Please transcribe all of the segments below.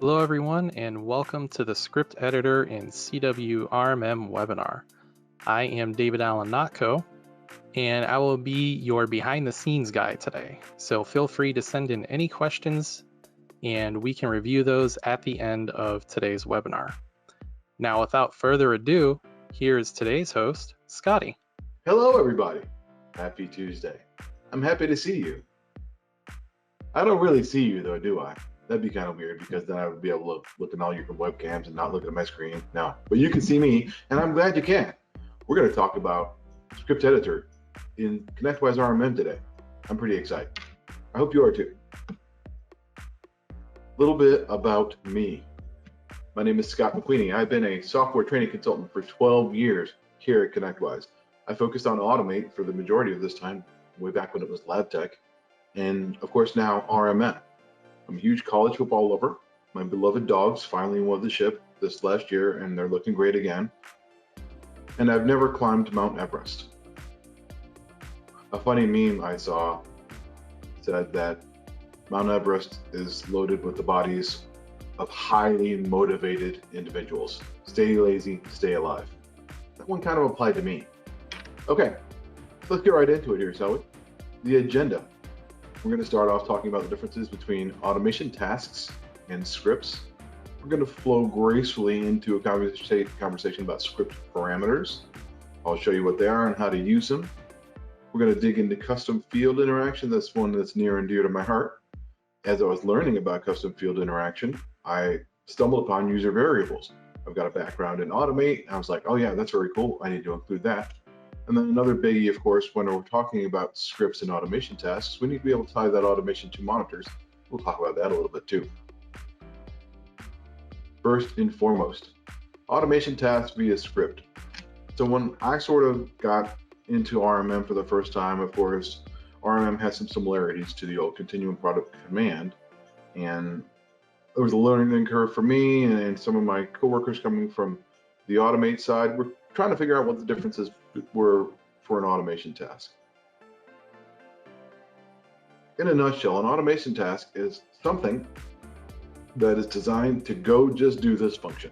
Hello everyone and welcome to the Script Editor in CW RMM webinar. I am David Allen Notco and I will be your behind the scenes guy today. So feel free to send in any questions and we can review those at the end of today's webinar. Now without further ado, here is today's host, Scotty. Hello everybody, happy Tuesday. I'm happy to see you. I don't really see you though, do I? That'd be kind of weird because then I would be able to look at all your webcams and not look at my screen. No, but you can see me and I'm glad you can. We're going to talk about Script Editor in ConnectWise RMM today. I'm pretty excited. I hope you are too. A little bit about me. My name is Scott McQueenie. I've been a software training consultant for 12 years here at ConnectWise. I focused on Automate for the majority of this time, way back when it was Lab Tech, and of course now RMM. I'm a huge college football lover. My beloved dogs finally won the ship this last year and they're looking great again. And I've never climbed Mount Everest. A funny meme I saw said that Mount Everest is loaded with the bodies of highly motivated individuals. Stay lazy, stay alive. That one kind of applied to me. Okay, let's get right into it here, shall we? The agenda. We're going to start off talking about the differences between automation tasks and scripts. We're going to flow gracefully into a conversation about script parameters. I'll show you what they are and how to use them. We're going to dig into custom field interaction. That's one that's near and dear to my heart. As I was learning about custom field interaction, I stumbled upon user variables. I've got a background in Automate. I was like, oh yeah, that's very cool. I need to include that. And then another biggie, of course, when we're talking about scripts and automation tasks, we need to be able to tie that automation to monitors. We'll talk about that a little bit too. First and foremost, automation tasks via script. So when I sort of got into RMM for the first time, of course, RMM has some similarities to the old continuum product command. And there was a learning curve for me and some of my coworkers coming from the Automate side. We're trying to figure out what the differences were for an automation task. In a nutshell, an automation task is something that is designed to go just do this function.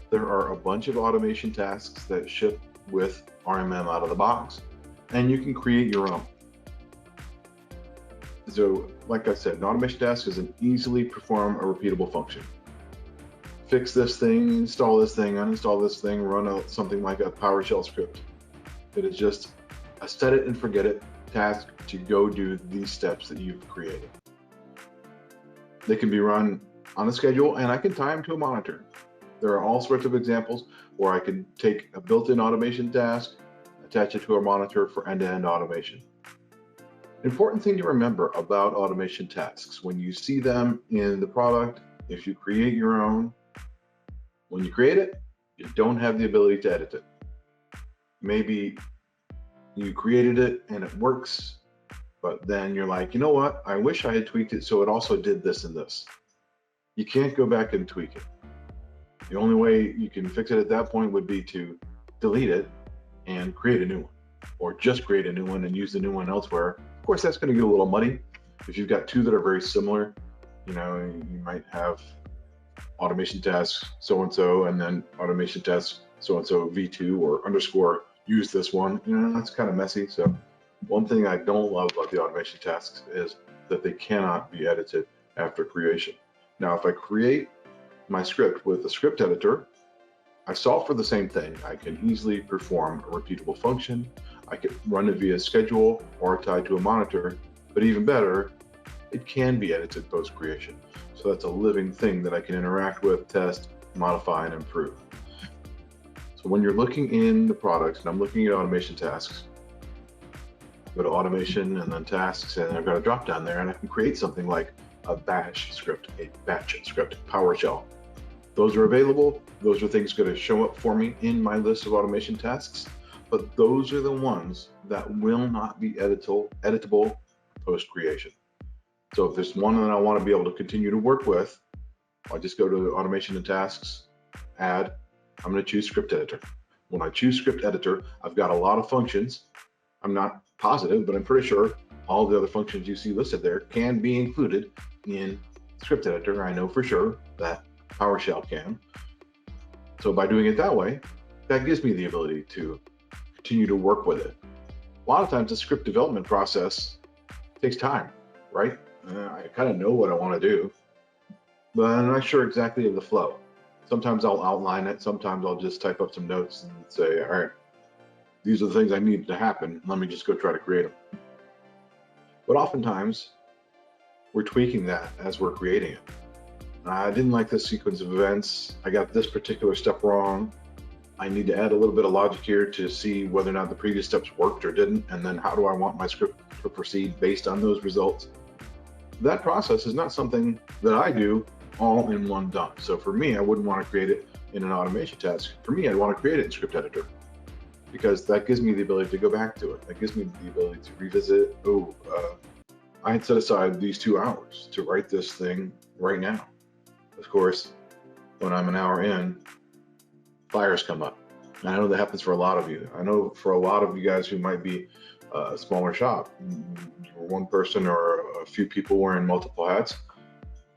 There are a bunch of automation tasks that ship with RMM out of the box, and you can create your own. So, like I said, an automation task is an easily perform a repeatable function. Fix this thing, install this thing, uninstall this thing, run out something like a PowerShell script. It is just a set it and forget it task to go do these steps that you've created. They can be run on a schedule and I can tie them to a monitor. There are all sorts of examples where I can take a built-in automation task, attach it to a monitor for end-to-end automation. Important thing to remember about automation tasks, when you see them in the product, if you create your own, when you create it, you don't have the ability to edit it. Maybe you created it and it works, but then you're like, you know what? I wish I had tweaked it so it also did this and this. You can't go back and tweak it. The only way you can fix it at that point would be to delete it and create a new one, or just create a new one and use the new one elsewhere. Of course, that's going to get a little muddy. If you've got two that are very similar, you know, you might have automation tasks so-and-so and then automation tasks so-and-so v2 or underscore use this one. You know, that's kind of messy. So one thing I don't love about the automation tasks is that they cannot be edited after creation. Now, if I create my script with a script editor, I solve for the same thing. I can easily perform a repeatable function. I can run it via schedule or tied to a monitor, but even better, it can be edited post-creation. So that's a living thing that I can interact with, test, modify, and improve. So when you're looking in the products, and I'm looking at automation tasks, go to automation and then tasks, and I've got a drop down there, and I can create something like a batch script, PowerShell. Those are available. Those are things going to show up for me in my list of automation tasks, but those are the ones that will not be editable post-creation. So if there's one that I want to be able to continue to work with, I'll just go to automation and tasks, add, I'm going to choose script editor. When I choose script editor, I've got a lot of functions. I'm not positive, but I'm pretty sure all the other functions you see listed there can be included in script editor, I know for sure that PowerShell can. So by doing it that way, that gives me the ability to continue to work with it. A lot of times the script development process takes time, right? I kind of know what I want to do, but I'm not sure exactly of the flow. Sometimes I'll outline it. Sometimes I'll just type up some notes and say, all right, these are the things I need to happen. Let me just go try to create them. But oftentimes we're tweaking that as we're creating it. I didn't like this sequence of events. I got this particular step wrong. I need to add a little bit of logic here to see whether or not the previous steps worked or didn't, and then how do I want my script to proceed based on those results. That process is not something that I do all in one dump. So for me, I wouldn't want to create it in an automation task. For me, I'd want to create it in script editor because that gives me the ability to go back to it. That gives me the ability to revisit. I had set aside these 2 hours to write this thing right now. Of course, when I'm an hour in, fires come up. And I know that happens for a lot of you. I know for a lot of you guys who might be a smaller shop, one person or a few people wearing multiple hats,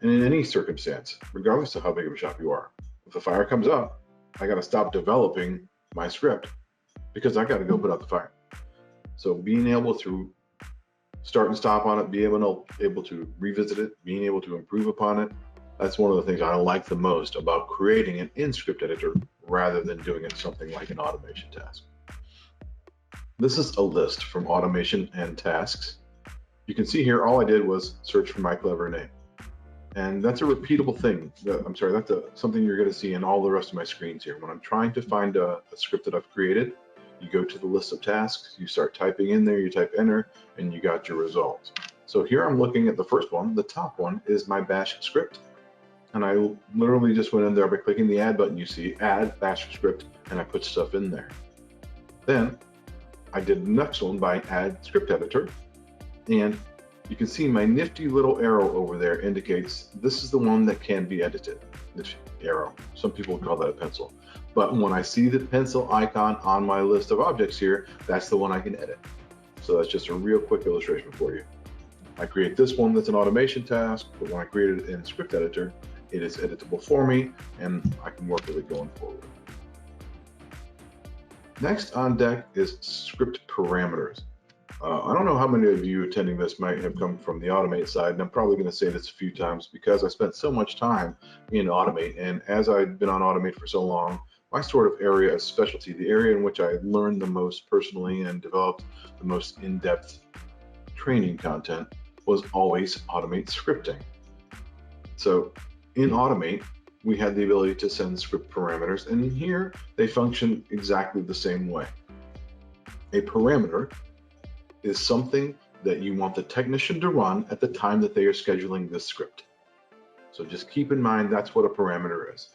and in any circumstance, regardless of how big of a shop you are, if a fire comes up, I got to stop developing my script because I got to go put out the fire. So being able to start and stop on it, be able to revisit it, being able to improve upon it, that's one of the things I like the most about creating it in script editor rather than doing it something like an automation task. This is a list from automation and tasks. You can see here, all I did was search for my clever name. And that's a repeatable thing. That's something you're going to see in all the rest of my screens here. When I'm trying to find a script that I've created, you go to the list of tasks, you start typing in there, you type enter, and you got your results. So here I'm looking at the first one. The top one is my bash script. And I literally just went in there by clicking the add button. You see add bash script, and I put stuff in there. Then I did the next one by add script editor, and you can see my nifty little arrow over there indicates this is the one that can be edited. This arrow, some people call that a pencil, but when I see the pencil icon on my list of objects here, that's the one I can edit. So that's just a real quick illustration for you. I create this one that's an automation task, but when I create it in script editor, it is editable for me, and I can work with it going forward. Next on deck is script parameters. I don't know how many of you attending this might have come from the Automate side, and I'm probably going to say this a few times because I spent so much time in Automate, and as I've been on Automate for so long, my sort of area of specialty, the area in which I learned the most personally and developed the most in-depth training content was always Automate scripting. So in Automate, we had the ability to send script parameters, and in here they function exactly the same way. A parameter is something that you want the technician to run at the time that they are scheduling this script. So just keep in mind that's what a parameter is.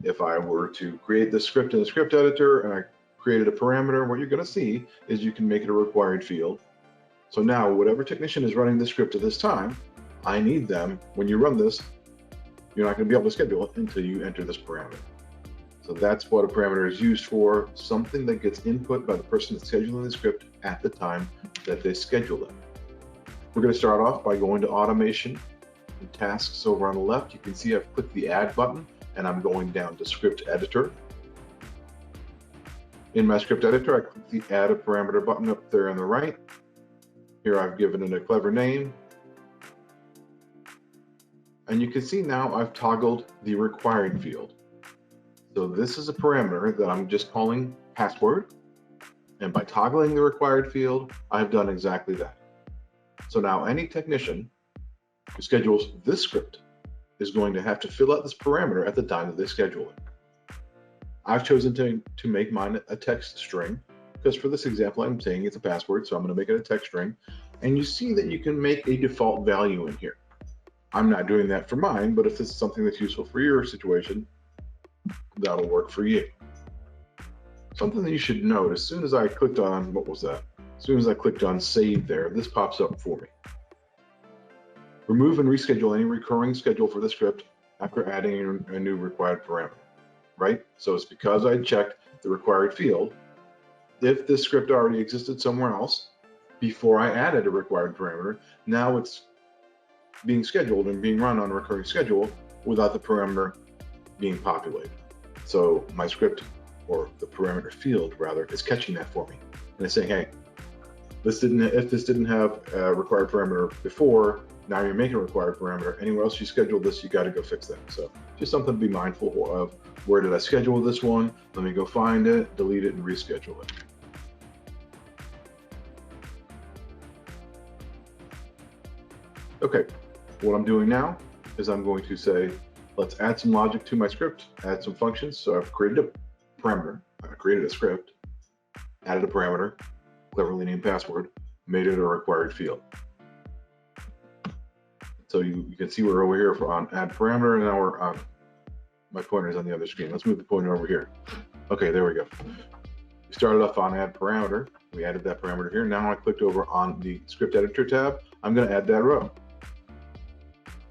If I were to create this script in the script editor and I created a parameter, what you're going to see is you can make it a required field. So now whatever technician is running the script at this time, I need them, when you run this, you're not going to be able to schedule it until you enter this parameter. So that's what a parameter is used for, something that gets input by the person that's scheduling the script at the time that they schedule it. We're going to start off by going to automation and tasks over on the left. You can see I've clicked the add button and I'm going down to script editor. In my script editor, I click the add a parameter button up there on the right. Here I've given it a clever name. And you can see now I've toggled the required field. So this is a parameter that I'm just calling password. And by toggling the required field, I've done exactly that. So now any technician who schedules this script is going to have to fill out this parameter at the time that they schedule it. I've chosen to make mine a text string because for this example, I'm saying it's a password, so I'm going to make it a text string. And you see that you can make a default value in here. I'm not doing that for mine, but if this is something that's useful for your situation, that'll work for you. Something that you should note, as soon as I clicked on, what was that? As soon as I clicked on save there, this pops up for me. Remove and reschedule any recurring schedule for the script after adding a new required parameter, right? So it's because I checked the required field. If this script already existed somewhere else before I added a required parameter, now it's being scheduled and being run on a recurring schedule without the parameter being populated. So my script, or the parameter field rather, is catching that for me. And it's saying, hey, if this didn't have a required parameter before, now you're making a required parameter. Anywhere else you scheduled this, you got to go fix that. So just something to be mindful of. Where did I schedule this one? Let me go find it, delete it, and reschedule it. Okay, what I'm doing now is I'm going to say, let's add some logic to my script, add some functions. So I've created a parameter, I created a script, added a parameter, cleverly named password, made it a required field. So you can see we're over here on add parameter, and now we're on, my pointer's on the other screen. Let's move the pointer over here. Okay, there we go. We started off on add parameter. We added that parameter here. Now I clicked over on the script editor tab. I'm going to add that row.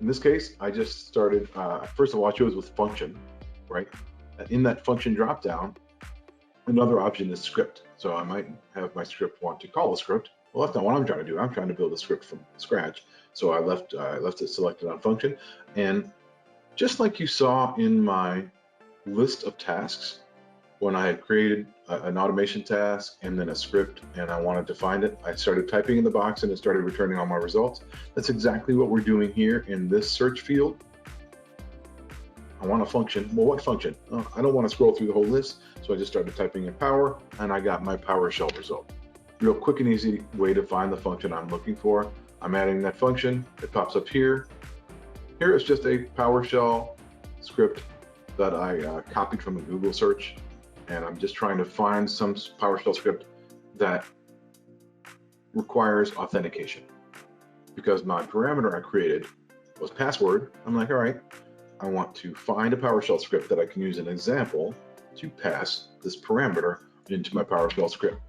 In this case, I just started, first of all, I chose with function, right? In that function dropdown, another option is script. So I might have my script want to call a script. Well, that's not what I'm trying to do. I'm trying to build a script from scratch. So I left it selected on function. And just like you saw in my list of tasks, when I had created an automation task and then a script and I wanted to find it, I started typing in the box and it started returning all my results. That's exactly what we're doing here in this search field. I want a function. Well, what function? Oh, I don't want to scroll through the whole list. So I just started typing in power and I got my PowerShell result. Real quick and easy way to find the function I'm looking for. I'm adding that function. It pops up here. Here is just a PowerShell script that I copied from a Google search. And I'm just trying to find some PowerShell script that requires authentication. Because my parameter I created was password, I'm like, all right, I want to find a PowerShell script that I can use an example to pass this parameter into my PowerShell script.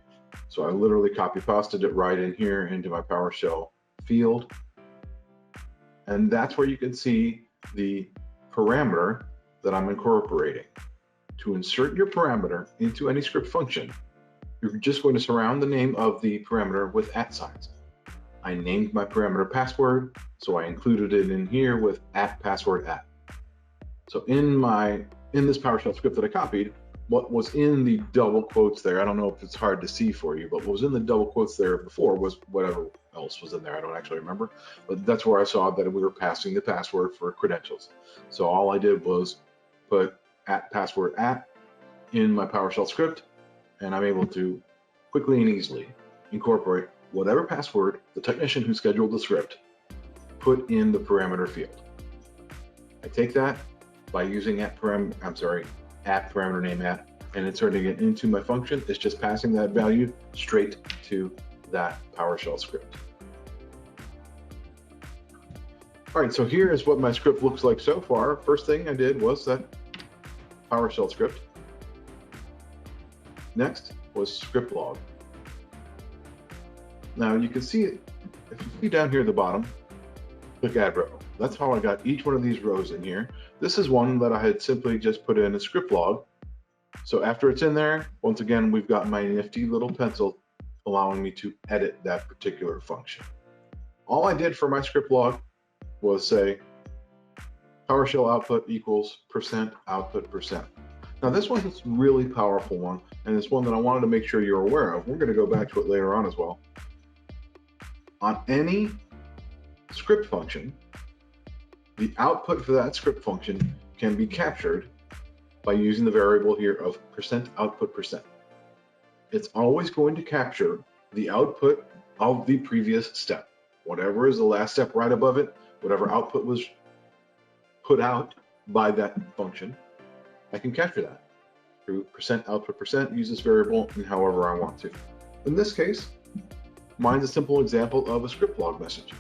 So I literally copy pasted it right in here into my PowerShell field. And that's where you can see the parameter that I'm incorporating. To insert your parameter into any script function, you're just going to surround the name of the parameter with @signs. I named my parameter password, so I included it in here with @password@. So in this PowerShell script that I copied, what was in the double quotes there, I don't know if it's hard to see for you, but what was in the double quotes there before was whatever else was in there. I don't actually remember, but that's where I saw that we were passing the password for credentials. So all I did was put @password@ in my PowerShell script, and I'm able to quickly and easily incorporate whatever password the technician who scheduled the script put in the parameter field. I take that by using @parameter name and inserting it into my function. It's just passing that value straight to that PowerShell script. All right, so here is what my script looks like so far. First thing I did was that PowerShell script. Next was script log. Now you can see it, if you see down here at the bottom, click add row. That's how I got each one of these rows in here. This is one that I had simply just put in a script log. So after it's in there, once again, we've got my nifty little pencil allowing me to edit that particular function. All I did for my script log was say PowerShell output equals %output%. Now this one's a really powerful one, and it's one that I wanted to make sure you're aware of. We're going to go back to it later on as well. On any script function, the output for that script function can be captured by using the variable here of %output%. It's always going to capture the output of the previous step. Whatever is the last step right above it, whatever output was put out by that function, I can capture that through %output%, use this variable in however I want to. In this case, mine's a simple example of a script log message.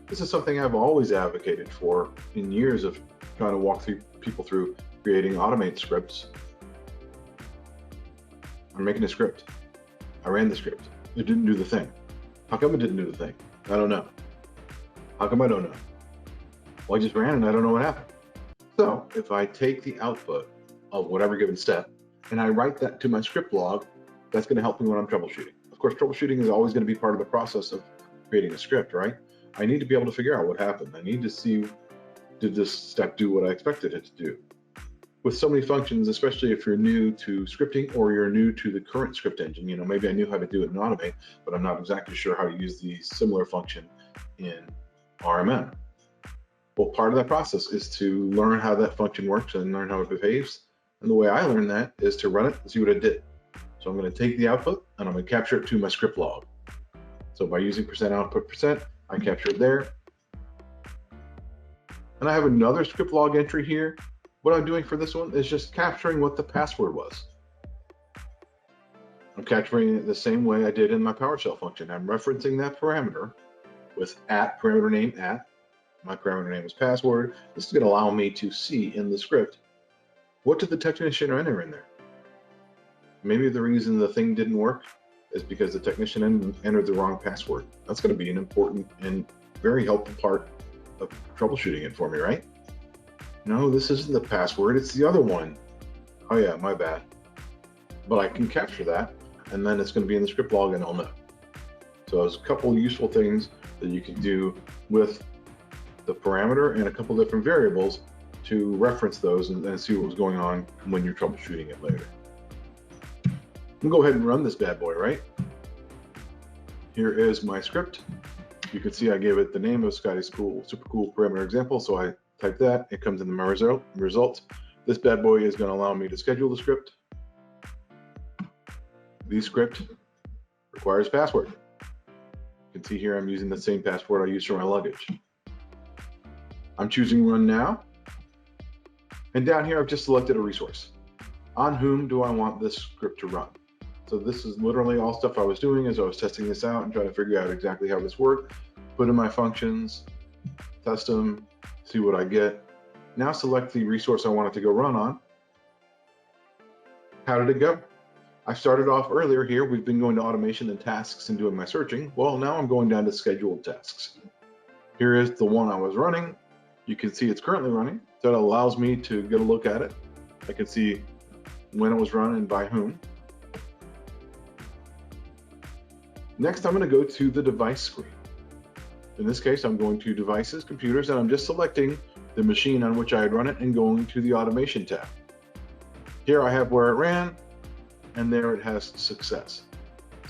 This is something I've always advocated for in years of trying to walk people through creating automate scripts. I'm making a script. I ran the script. It didn't do the thing. How come it didn't do the thing? I don't know. How come I don't know? Well, I just ran and I don't know what happened. So if I take the output of whatever given step and I write that to my script log, that's going to help me when I'm troubleshooting. Of course, troubleshooting is always going to be part of the process of creating a script, right? I need to be able to figure out what happened. I need to see, did this step do what I expected it to do? With so many functions, especially if you're new to scripting or you're new to the current script engine, maybe I knew how to do it in Automate, but I'm not exactly sure how to use the similar function in RMM. Well, part of that process is to learn how that function works and learn how it behaves. And the way I learned that is to run it and see what it did. So I'm going to take the output and I'm going to capture it to my script log. So by using %output%, I capture it there. And I have another script log entry here. What I'm doing for this one is just capturing what the password was. I'm capturing it the same way I did in my PowerShell function. I'm referencing that parameter with @parameter name @ my parameter name is password. This is going to allow me to see in the script, what did the technician enter in there? Maybe the reason the thing didn't work is because the technician entered the wrong password. That's going to be an important and very helpful part of troubleshooting it for me, right? No, this isn't the password, it's the other one. Oh yeah, my bad. But I can capture that, and then it's going to be in the script log and I'll know. So there's a couple useful things that you can do with the parameter and a couple different variables to reference those and see what was going on when you're troubleshooting it later. I'm gonna go ahead and run this bad boy, right? Here is my script. You can see I gave it the name of Scotty's super cool parameter example. So I type that, it comes in my result. This bad boy is gonna allow me to schedule the script. The script requires password. You can see here I'm using the same password I used for my luggage. I'm choosing run now. And down here I've just selected a resource. On whom do I want this script to run? So this is literally all stuff I was doing as I was testing this out and trying to figure out exactly how this worked. Put in my functions, test them, see what I get. Now select the resource I want it to go run on. How did it go? I started off earlier here. We've been going to automation and tasks and doing my searching. Well, now I'm going down to scheduled tasks. Here is the one I was running. You can see it's currently running. That allows me to get a look at it. I can see when it was run and by whom. Next, I'm going to go to the device screen. In this case, I'm going to devices, computers, and I'm just selecting the machine on which I had run it and going to the automation tab. Here I have where it ran, and there it has success.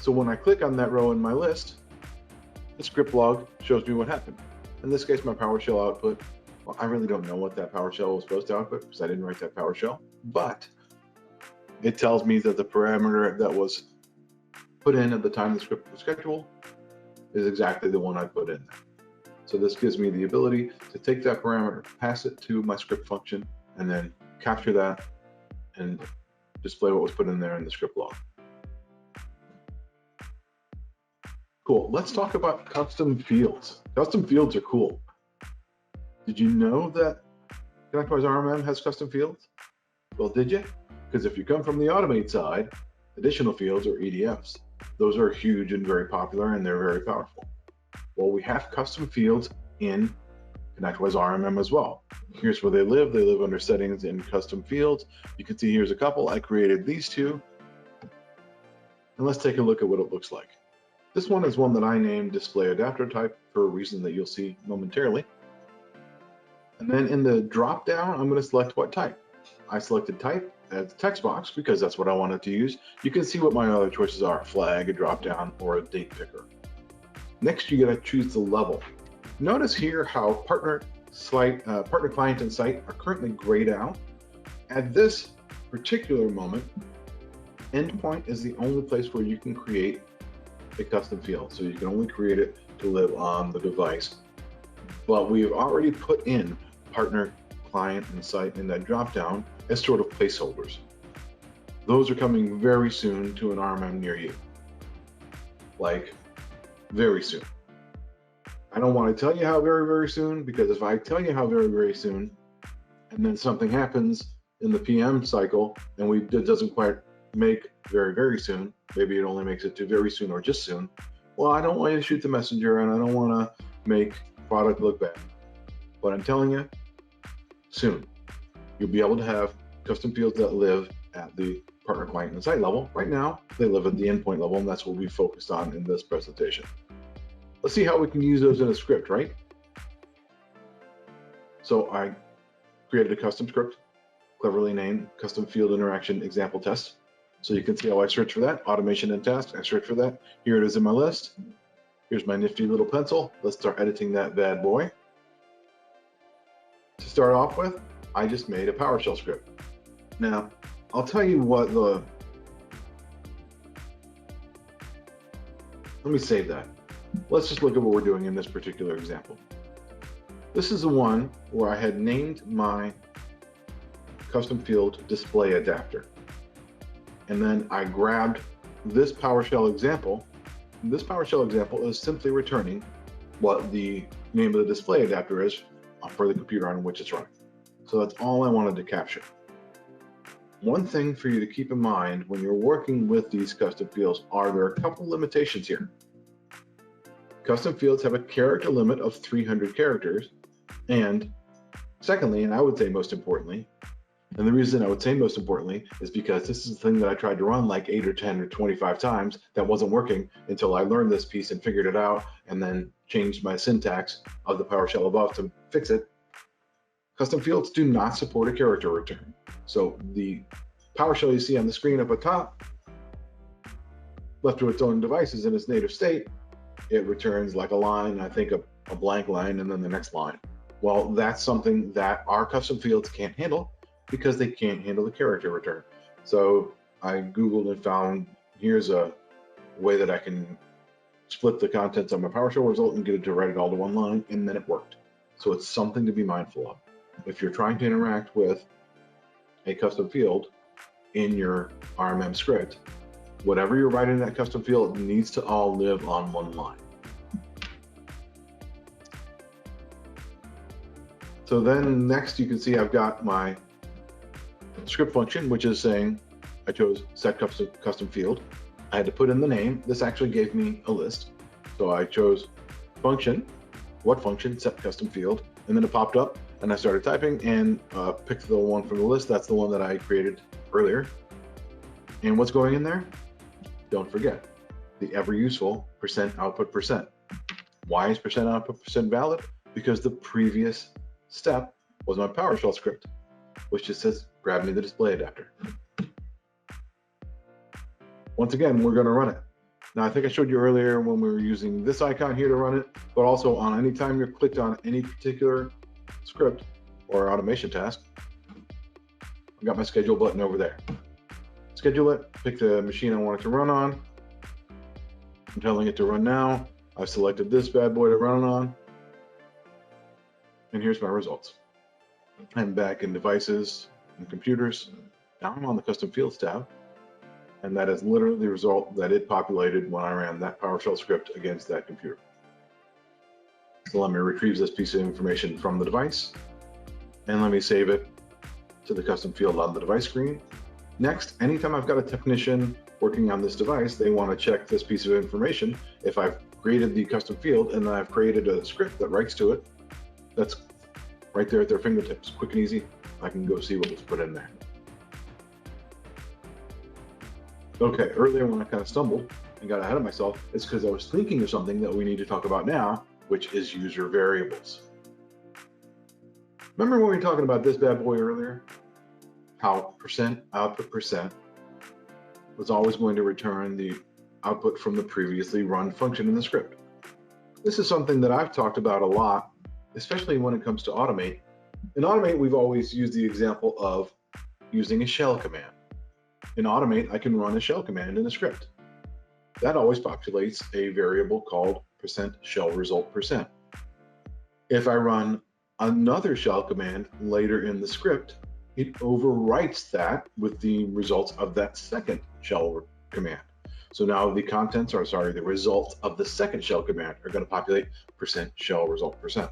So when I click on that row in my list, the script log shows me what happened. In this case, my PowerShell output, well, I really don't know what that PowerShell was supposed to output because I didn't write that PowerShell, but it tells me that the parameter that was put in at the time the script was scheduled is exactly the one I put in there. So this gives me the ability to take that parameter, pass it to my script function, and then capture that and display what was put in there in the script log. Cool, let's talk about custom fields. Custom fields are cool. Did you know that ConnectWise RMM has custom fields? Well, did you? Because if you come from the Automate side, additional fields or EDFs, those are huge and very popular and they're very powerful. Well, we have custom fields in ConnectWise RMM as well. Here's where they live. They live under settings in custom fields. You can see here's a couple. I created these two. And let's take a look at what it looks like. This one is one that I named display adapter type for a reason that you'll see momentarily. And then in the drop down, I'm going to select what type. I selected type as text box because that's what I wanted to use. You can see what my other choices are: a flag, a drop down, or a date picker. Next, you got to choose the level. Notice here how partner client and site are currently grayed out. At this particular moment, endpoint is the only place where you can create a custom field. So you can only create it to live on the device. But we've already put in partner client and site in that drop down as sort of placeholders. Those are coming very soon to an RMM near you. Like, very soon. I don't want to tell you how very, very soon, because if I tell you how very, very soon, and then something happens in the PM cycle, and it doesn't quite make very, very soon, maybe it only makes it to very soon or just soon, well, I don't want you to shoot the messenger, and I don't want to make product look bad. But I'm telling you, soon, you'll be able to have custom fields that live at the partner client and site level. Right now, they live at the endpoint level, and that's what we focused on in this presentation. Let's see how we can use those in a script, right? So I created a custom script, cleverly named Custom Field Interaction Example Test. So you can see how I search for that, automation and task, I search for that. Here it is in my list. Here's my nifty little pencil. Let's start editing that bad boy. To start off with, I just made a PowerShell script. Now, I'll tell you what let me save that. Let's just look at what we're doing in this particular example. This is the one where I had named my custom field display adapter. And then I grabbed this PowerShell example. This PowerShell example is simply returning what the name of the display adapter is for the computer on which it's running. So that's all I wanted to capture. One thing for you to keep in mind when you're working with these custom fields are there are a couple limitations here. Custom fields have a character limit of 300 characters. And secondly, and I would say most importantly, and the reason I would say most importantly is because this is the thing that I tried to run like 8 or 10 or 25 times that wasn't working until I learned this piece and figured it out and then changed my syntax of the PowerShell above to fix it. Custom fields do not support a character return. So the PowerShell you see on the screen up at top, left to its own devices in its native state, it returns like a line, I think a blank line, and then the next line. Well, that's something that our custom fields can't handle because they can't handle the character return. So I Googled and found here's a way that I can split the contents of my PowerShell result and get it to write it all to one line, and then it worked. So it's something to be mindful of. If you're trying to interact with a custom field in your RMM script, whatever you're writing in that custom field needs to all live on one line. So then next you can see I've got my script function, which is saying I chose set custom field. I had to put in the name. This actually gave me a list. So I chose function, what function, set custom field, and then it popped up and I started typing and picked the one from the list. That's the one that I created earlier. And what's going in there? Don't forget the ever useful %output%. Why is %output% valid? Because the previous step was my PowerShell script, which just says grab me the display adapter. Once again, we're going to run it. Now, I think I showed you earlier when we were using this icon here to run it, but also on any time you're clicked on any particular script or automation task, I've got my schedule button over there. Schedule it, pick the machine I want it to run on. I'm telling it to run now. I've selected this bad boy to run on. And here's my results. I'm back in devices and computers. Now I'm on the custom fields tab. And that is literally the result that it populated when I ran that PowerShell script against that computer. So let me retrieve this piece of information from the device and let me save it to the custom field on the device screen. Next, anytime I've got a technician working on this device, they want to check this piece of information. If I've created the custom field and then I've created a script that writes to it, that's right there at their fingertips, quick and easy. I can go see what was put in there. Okay, earlier when I kind of stumbled and got ahead of myself, it's because I was thinking of something that we need to talk about now, which is user variables. Remember when we were talking about this bad boy earlier? How %output% was always going to return the output from the previously run function in the script. This is something that I've talked about a lot, especially when it comes to automate. In automate, we've always used the example of using a shell command. In automate, I can run a shell command in the script. That always populates a variable called %shellResult%. If I run another shell command later in the script, it overwrites that with the results of that second shell command. So now the the results of the second shell command are going to populate %shellResult%.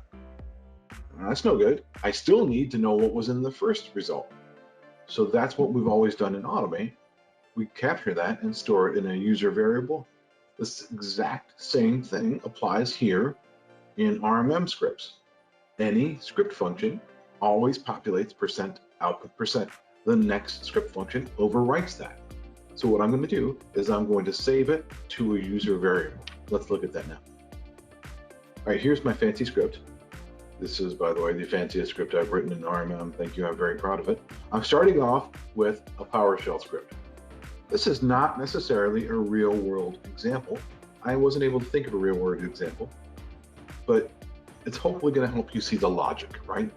That's no good. I still need to know what was in the first result. So that's what we've always done in Automate. We capture that and store it in a user variable. This exact same thing applies here in RMM scripts. Any script function always populates %output%. The next script function overwrites that. So what I'm going to do is I'm going to save it to a user variable. Let's look at that now. All right, here's my fancy script. This is, by the way, the fanciest script I've written in RMM. Thank you, I'm very proud of it. I'm starting off with a PowerShell script. This is not necessarily a real world example. I wasn't able to think of a real world example, but it's hopefully going to help you see the logic, right?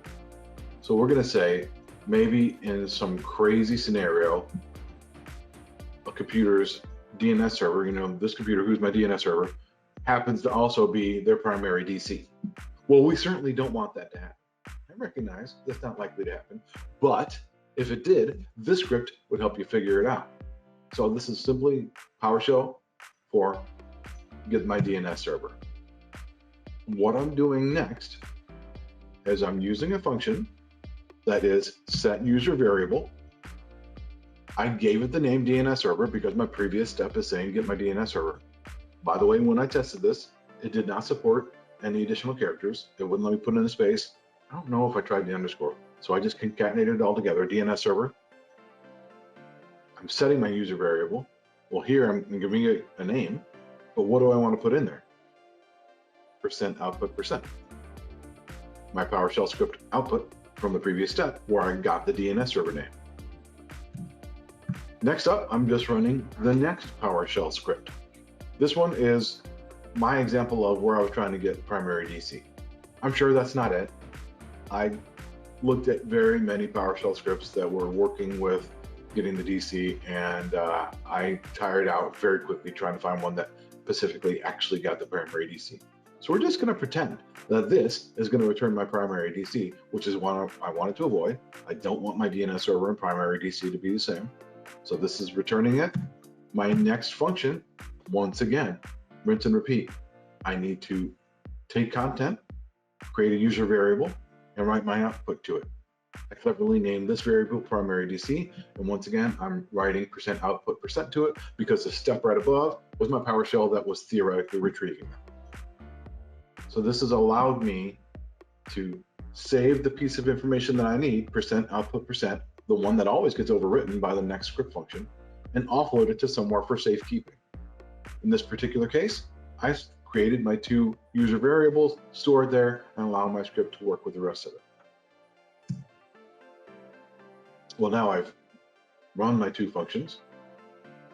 So we're going to say, maybe in some crazy scenario, a computer's DNS server, this computer, who's my DNS server, happens to also be their primary DC. Well, we certainly don't want that to happen. I recognize that's not likely to happen, but if it did, this script would help you figure it out. So this is simply PowerShell for get my DNS server. What I'm doing next is I'm using a function that is set user variable. I gave it the name DNS server because my previous step is saying get my DNS server. By the way, when I tested this, it did not support any additional characters. It wouldn't let me put in a space. I don't know if I tried the underscore. So I just concatenated it all together, DNS server. I'm setting my user variable. Well, here I'm giving it a name, but what do I want to put in there? Percent output percent. My PowerShell script output from the previous step where I got the DNS server name. Next up, I'm just running the next PowerShell script. This one is my example of where I was trying to get primary DC. I'm sure that's not it. I looked at very many PowerShell scripts that were working with getting the DC, and I tired out very quickly trying to find one that specifically actually got the primary DC. So we're just going to pretend that this is going to return my primary DC, which is one I wanted to avoid. I don't want my DNS server and primary DC to be the same. So this is returning it. My next function, once again, rinse and repeat. I need to take content, create a user variable, and write my output to it. I cleverly named this variable primary DC, and once again, I'm writing percent output percent to it because the step right above was my PowerShell that was theoretically retrieving them. So this has allowed me to save the piece of information that I need, percent output percent, the one that always gets overwritten by the next script function, and offload it to somewhere for safekeeping. In this particular case, I created my two user variables, stored there, and allow my script to work with the rest of it. Well, now I've run my two functions,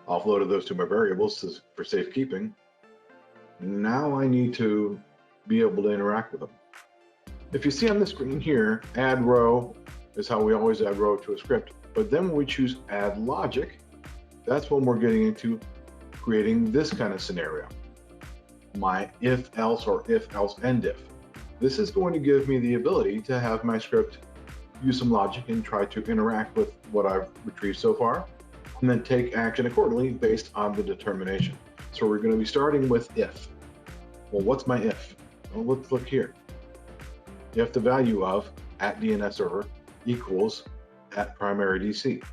offloaded those to my variables for safekeeping. Now I need to be able to interact with them. If you see on the screen here, add row is how we always add row to a script, but then when we choose add logic, that's when we're getting into creating this kind of scenario. My if else or if else end if. This is going to give me the ability to have my script use some logic and try to interact with what I've retrieved so far, and then take action accordingly based on the determination. So we're going to be starting with if. Well, what's my if? Well, let's look here. If the value of at DNS server equals at primary DC.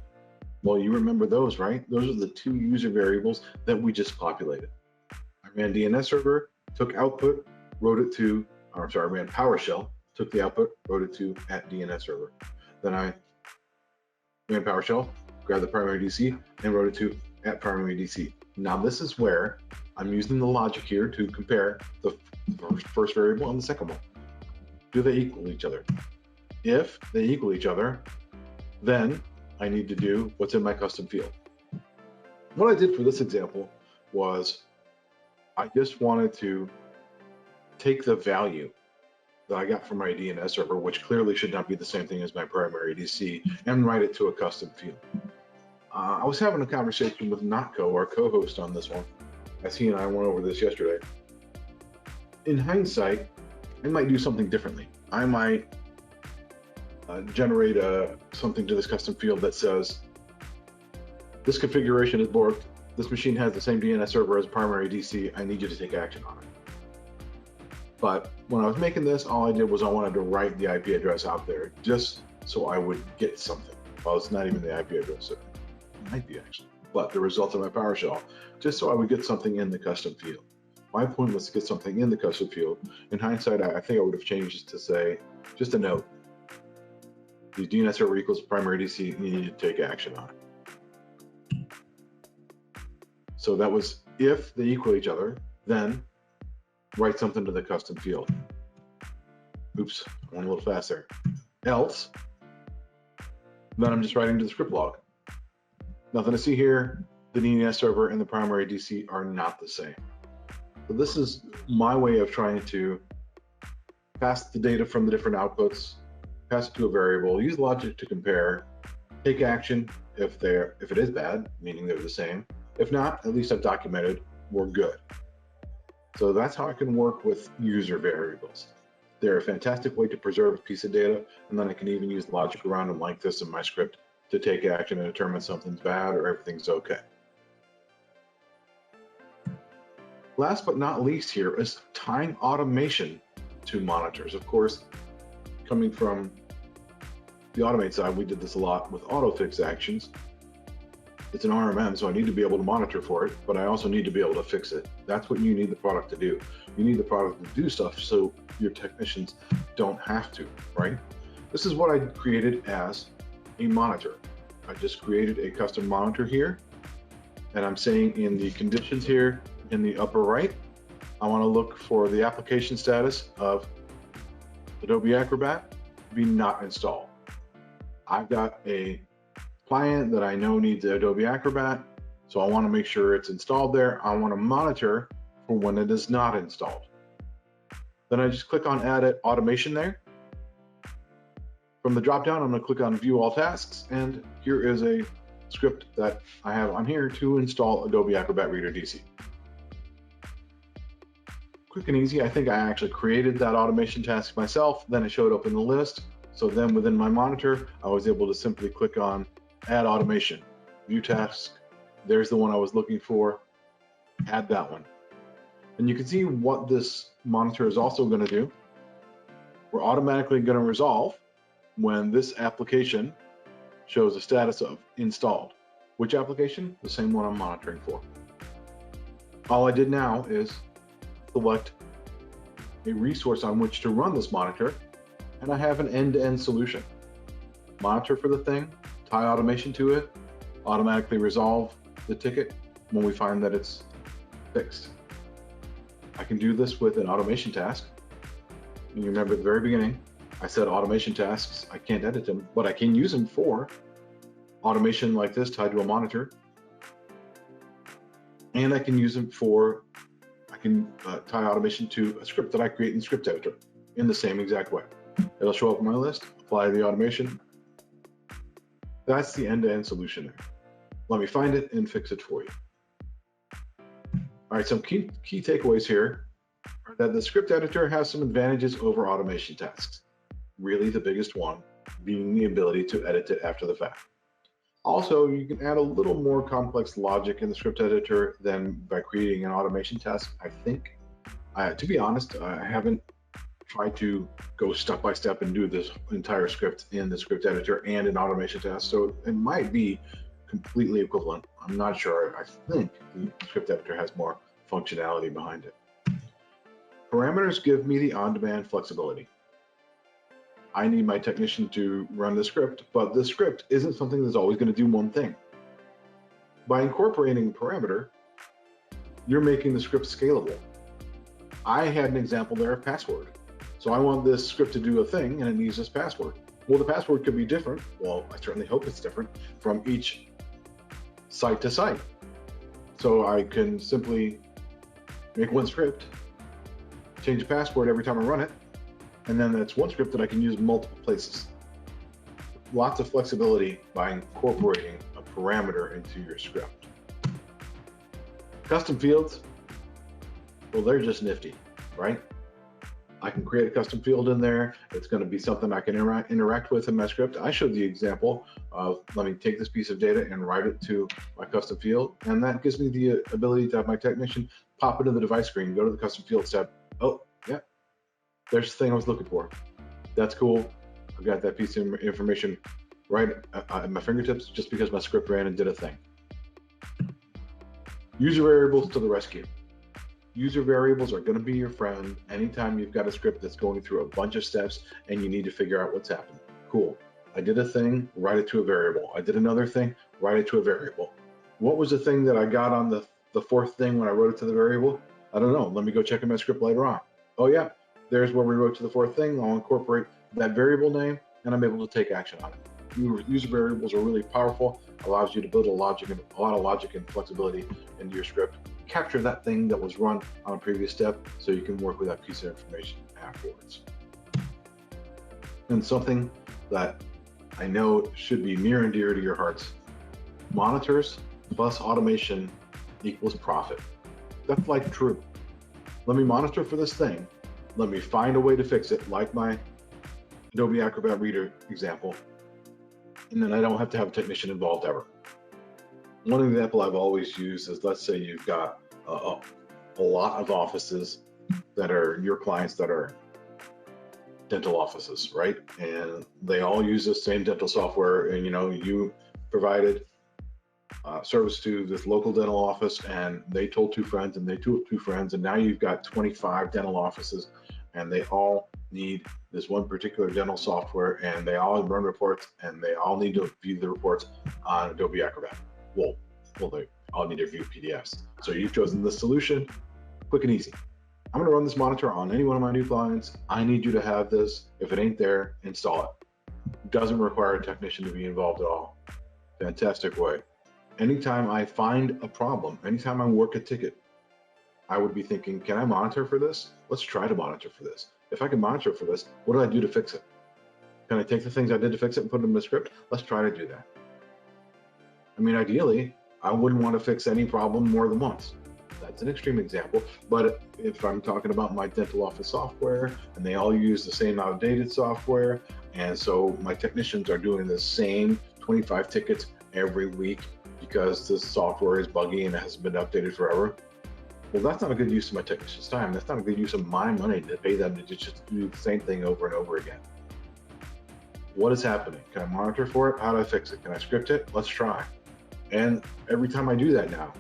Well, you remember those, right? Those are the two user variables that we just populated. I ran DNS server, took output, wrote it to, or sorry, I ran PowerShell, took the output, wrote it to at DNS server. Then I ran PowerShell, grabbed the primary DC, and wrote it to at primary DC. Now this is where I'm using the logic here to compare the first variable and the second one. Do they equal each other? If they equal each other, then I need to do what's in my custom field. What I did for this example was I just wanted to take the value that I got from my DNS server, which clearly should not be the same thing as my primary DC, and write it to a custom field. I was having a conversation with Notco, our co-host on this one, as he and I went over this yesterday. In hindsight, I might do something differently. I might generate something to this custom field that says, this configuration is borked, this machine has the same DNS server as primary DC, I need you to take action on it. But when I was making this, all I did was I wanted to write the IP address out there just so I would get something. Well, it's not even the IP address, it might be actually, but the result of my PowerShell, just so I would get something in the custom field. My point was to get something in the custom field. In hindsight, I think I would have changed it to say, just a note, the DNS server equals primary DC, you need to take action on it. So that was if they equal each other, then write something to the custom field. Oops, I went a little fast there. Else, then I'm just writing to the script log. Nothing to see here. The DNS server and the primary DC are not the same. So this is my way of trying to pass the data from the different outputs, pass it to a variable, use logic to compare, take action if it is bad, meaning they're the same. If not, at least I've documented we're good. So that's how I can work with user variables. They're a fantastic way to preserve a piece of data, and then I can even use logic around them like this in my script to take action and determine something's bad or everything's okay. Last but not least here is tying automation to monitors. Of course, coming from the automate side, we did this a lot with auto-fix actions. It's an RMM, so I need to be able to monitor for it, but I also need to be able to fix it. That's what you need the product to do. You need the product to do stuff so your technicians don't have to, right? This is what I created as a monitor. I just created a custom monitor here, and I'm saying in the conditions here in the upper right, I want to look for the application status of Adobe Acrobat be not installed. I've got a client that I know needs Adobe Acrobat, so I want to make sure it's installed there. I want to monitor for when it is not installed. Then I just click on Add Automation there. From the drop-down, I'm going to click on View All Tasks, and here is a script that I have on here to install Adobe Acrobat Reader DC. Quick and easy. I think I actually created that automation task myself, then it showed up in the list. So then within my monitor, I was able to simply click on Add Automation, View Task. There's the one I was looking for, add that one. And you can see what this monitor is also going to do. We're automatically going to resolve when this application shows a status of installed. Which application? The same one I'm monitoring for. All I did now is select a resource on which to run this monitor, and I have an end-to-end solution. Monitor for the thing, tie automation to it, automatically resolve the ticket when we find that it's fixed. I can do this with an automation task. You remember at the very beginning, I said automation tasks, I can't edit them, but I can use them for automation like this tied to a monitor. And I can use them for, I can tie automation to a script that I create in the script editor in the same exact way. It'll show up on my list, apply the automation. That's the end-to-end solution there. Let me find it and fix it for you. All right, some key takeaways here are that the script editor has some advantages over automation tasks. Really the biggest one being the ability to edit it after the fact. Also, you can add a little more complex logic in the script editor than by creating an automation task, I think. To be honest, I haven't tried to go step by step and do this entire script in the script editor and an automation task, so it might be completely equivalent. I'm not sure. I think the script editor has more functionality behind it. Parameters give me the on-demand flexibility. I need my technician to run the script, but the script isn't something that's always going to do one thing. By incorporating a parameter, you're making the script scalable. I had an example there of password. So I want this script to do a thing and it needs this password. Well, the password could be different. Well, I certainly hope it's different from each site to site. So I can simply make one script, change the password every time I run it, and then that's one script that I can use multiple places. Lots of flexibility by incorporating a parameter into your script. Custom fields, well, they're just nifty, right? I can create a custom field in there. It's going to be something I can interact with in my script. I showed the example of, let me take this piece of data and write it to my custom field. And that gives me the ability to have my technician pop into the device screen, go to the custom field tab. Oh, yeah, there's the thing I was looking for. That's cool. I've got that piece of information right at my fingertips just because my script ran and did a thing. User variables to the rescue. User variables are going to be your friend anytime you've got a script that's going through a bunch of steps and you need to figure out what's happening. Cool. I did a thing, write it to a variable. I did another thing, write it to a variable. What was the thing that I got on the fourth thing when I wrote it to the variable? I don't know. Let me go check in my script later on. Oh yeah, there's where we wrote to the fourth thing. I'll incorporate that variable name, and I'm able to take action on it. User variables are really powerful. Allows you to build a lot of logic and flexibility into your script. Capture that thing that was run on a previous step, so you can work with that piece of information afterwards. And something that I know should be near and dear to your hearts: monitors plus automation equals profit. That's like true. Let me monitor for this thing. Let me find a way to fix it, like my Adobe Acrobat Reader example. And then I don't have to have a technician involved ever. One example I've always used is, let's say you've got a lot of offices that are your clients that are dental offices, right? And they all use the same dental software, and you provided service to this local dental office, and they told two friends, and they told two friends, and now you've got 25 dental offices, and they all need this one particular dental software, and they all run reports, and they all need to view the reports on Adobe Acrobat. Well, they all need to view PDFs. So you've chosen this solution, quick and easy. I'm going to run this monitor on any one of my new clients. I need you to have this. If it ain't there, install it. Doesn't require a technician to be involved at all. Fantastic way. Anytime I find a problem, anytime I work a ticket, I would be thinking, can I monitor for this? Let's try to monitor for this. If I can monitor for this, what do I do to fix it? Can I take the things I did to fix it and put them in the script? Let's try to do that. I mean, ideally, I wouldn't want to fix any problem more than once. That's an extreme example, but if I'm talking about my dental office software and they all use the same outdated software, and so my technicians are doing the same 25 tickets every week because this software is buggy and it hasn't been updated forever, well, that's not a good use of my technician's time. That's not a good use of my money to pay them to just do the same thing over and over again. What is happening? Can I monitor for it? How do I fix it? Can I script it? Let's try. And every time I do that now,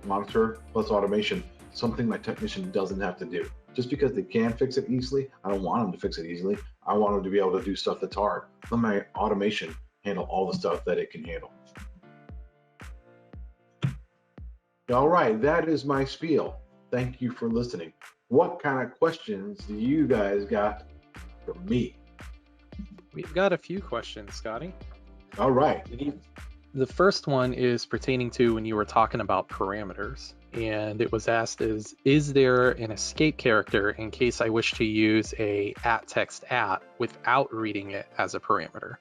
monitor plus automation, something my technician doesn't have to do. Just because they can fix it easily, I don't want them to fix it easily. I want them to be able to do stuff that's hard. Let my automation handle all the stuff that it can handle. All right, that is my spiel. Thank you for listening. What kind of questions do you guys got for me? We've got a few questions, Scotty. All right. The first one is pertaining to when you were talking about parameters, and it was asked is there an escape character in case I wish to use a @text@ without reading it as a parameter?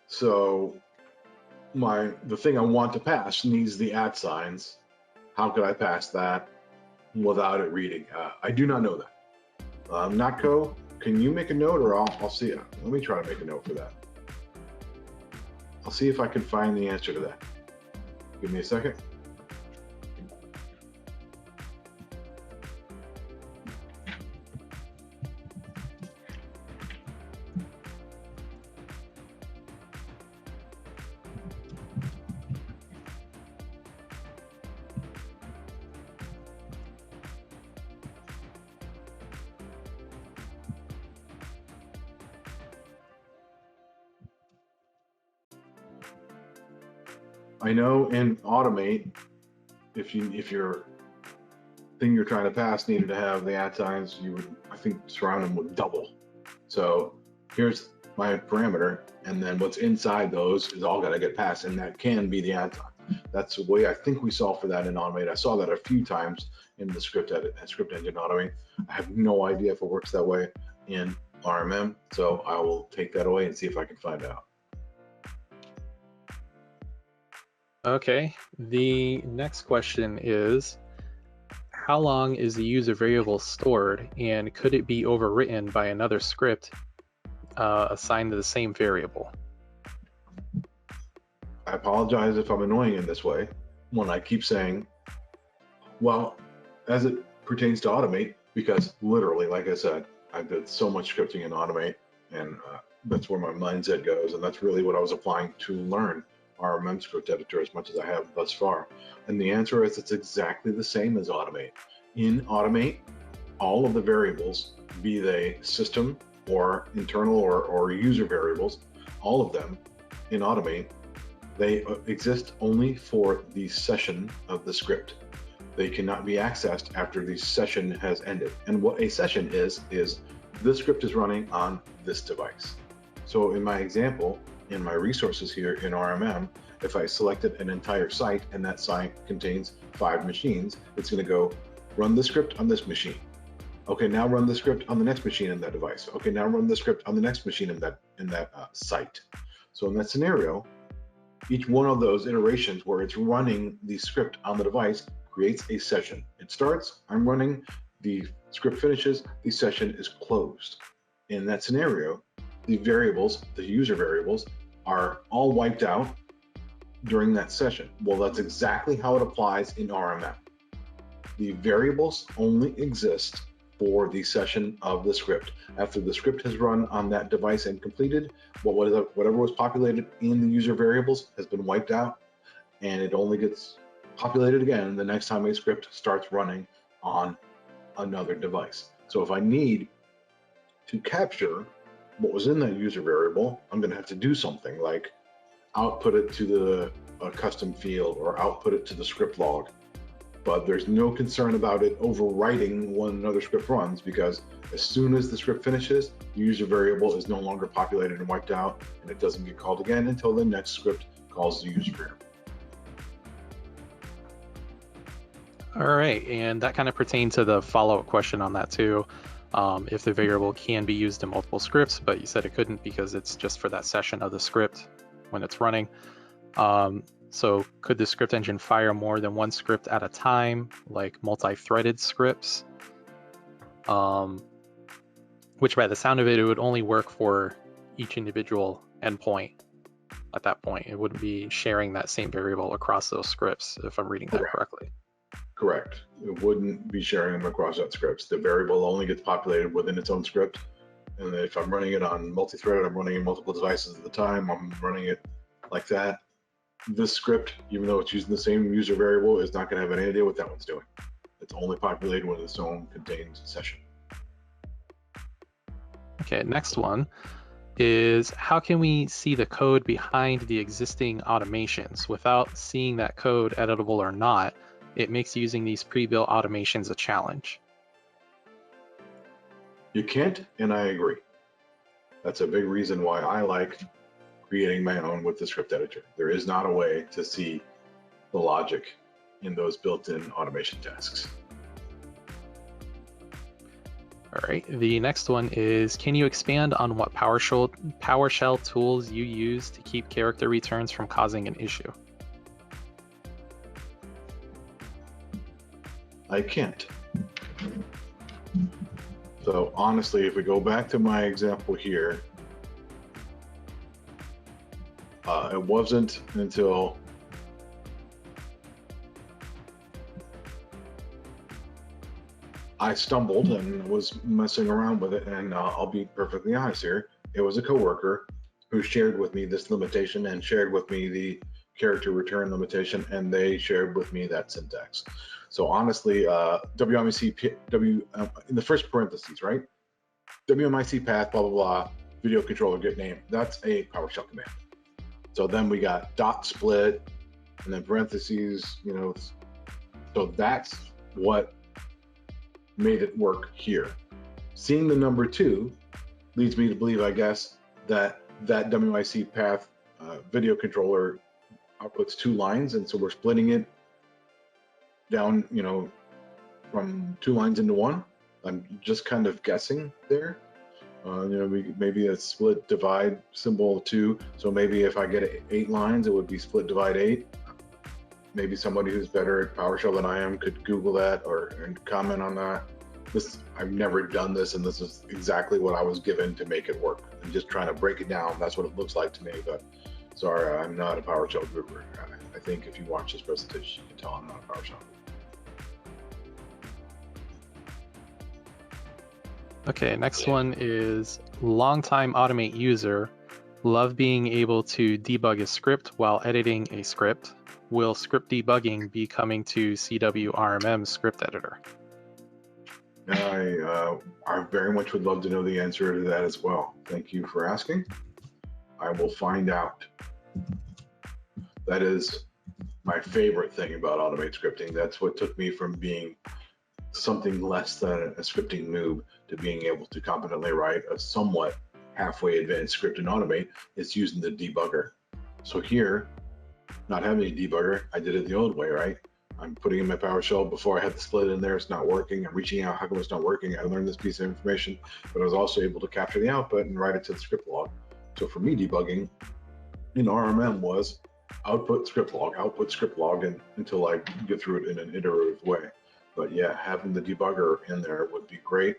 So the thing I want to pass needs the @ signs. How could I pass that without it reading? I do not know that. Natco, can you make a note, or I'll see it. Let me try to make a note for that. I'll see if I can find the answer to that. Give me a second. I know in Automate, if your thing you're trying to pass needed to have the @ signs, you would, I think, surround them with double. So here's my parameter, and then what's inside those is all got to get passed, and that can be the @ sign. That's the way I think we solve for that in Automate. I saw that a few times in the script engine Automate. I have no idea if it works that way in RMM, so I will take that away and see if I can find out. Okay, the next question is, how long is the user variable stored, and could it be overwritten by another script assigned to the same variable? I apologize if I'm annoying in this way when I keep saying, well, as it pertains to Automate, because literally, like I said, I did so much scripting in Automate, and that's where my mindset goes, and that's really what I was applying to learn RMM script editor as much as I have thus far. And the answer is it's exactly the same as Automate. In Automate, all of the variables, be they system or internal or user variables, all of them in Automate They exist only for the session of the script. They cannot be accessed after the session has ended. And what a session is the script is running on this device. So in my example, in my resources here in RMM, if I selected an entire site and that site contains 5 machines, it's going to go run the script on this machine. Okay, now run the script on the next machine in that device. Okay, now run the script on the next machine in that site. So in that scenario, each one of those iterations where it's running the script on the device creates a session. It starts, I'm running, the script finishes, the session is closed. In that scenario, the variables, the user variables, are all wiped out during that session. Well, that's exactly how it applies in RMM. The variables only exist for the session of the script. After the script has run on that device and completed, whatever was populated in the user variables has been wiped out, and it only gets populated again the next time a script starts running on another device. So if I need to capture what was in that user variable, I'm going to have to do something like output it to a custom field or output it to the script log. But there's no concern about it overwriting when another script runs, because as soon as the script finishes, the user variable is no longer populated and wiped out, and it doesn't get called again until the next script calls the user variable. All right, and that kind of pertained to the follow-up question on that too. If the variable can be used in multiple scripts, but you said it couldn't because it's just for that session of the script when it's running. So could the script engine fire more than one script at a time, like multi-threaded scripts? Which by the sound of it, it would only work for each individual endpoint at that point. It wouldn't be sharing that same variable across those scripts, if I'm reading that correctly. Correct. It wouldn't be sharing them across that scripts. The variable only gets populated within its own script. And if I'm running it on multi-thread, I'm running it multiple devices at the time, I'm running it like that. This script, even though it's using the same user variable, is not going to have any idea what that one's doing. It's only populated when its own contained session. Okay, next one is how can we see the code behind the existing automations without seeing that code editable or not? It makes using these pre-built automations a challenge. You can't, and I agree. That's a big reason why I like creating my own with the script editor. There is not a way to see the logic in those built-in automation tasks. All right, the next one is, can you expand on what PowerShell tools you use to keep character returns from causing an issue? I can't. So honestly, if we go back to my example here, it wasn't until I stumbled and was messing around with it, and I'll be perfectly honest here, it was a coworker who shared with me this limitation and shared with me the character return limitation, and they shared with me that syntax. So honestly, WMIC in the first parentheses, right? WMIC path, blah, blah, blah, video controller get name. That's a PowerShell command. So then we got dot split and then parentheses, you know, so that's what made it work here. Seeing the number 2 leads me to believe, I guess, that WMIC path video controller outputs 2 lines, and so we're splitting it down, you know, from 2 lines into 1. I'm just kind of guessing there. You know, maybe a split divide symbol 2. So maybe if I get 8 lines, it would be split divide 8. Maybe somebody who's better at PowerShell than I am could Google that and comment on that. I've never done this, and this is exactly what I was given to make it work. I'm just trying to break it down. That's what it looks like to me, but sorry, I'm not a PowerShell guru. I think if you watch this presentation, you can tell I'm not a PowerShell. Okay, next one is longtime automate user. Love being able to debug a script while editing a script. Will script debugging be coming to CW RMM script editor? I very much would love to know the answer to that as well. Thank you for asking. I will find out. That is my favorite thing about automate scripting. That's what took me from being something less than a scripting noob to being able to competently write a somewhat halfway advanced script in automate is using the debugger. So here, not having a debugger, I did it the old way, right? I'm putting in my PowerShell before I had the split in there. It's not working. I'm reaching out. How come it's not working? I learned this piece of information, but I was also able to capture the output and write it to the script log. So for me, debugging in RMM was output script log, and until I get through it in an iterative way. But yeah, having the debugger in there would be great.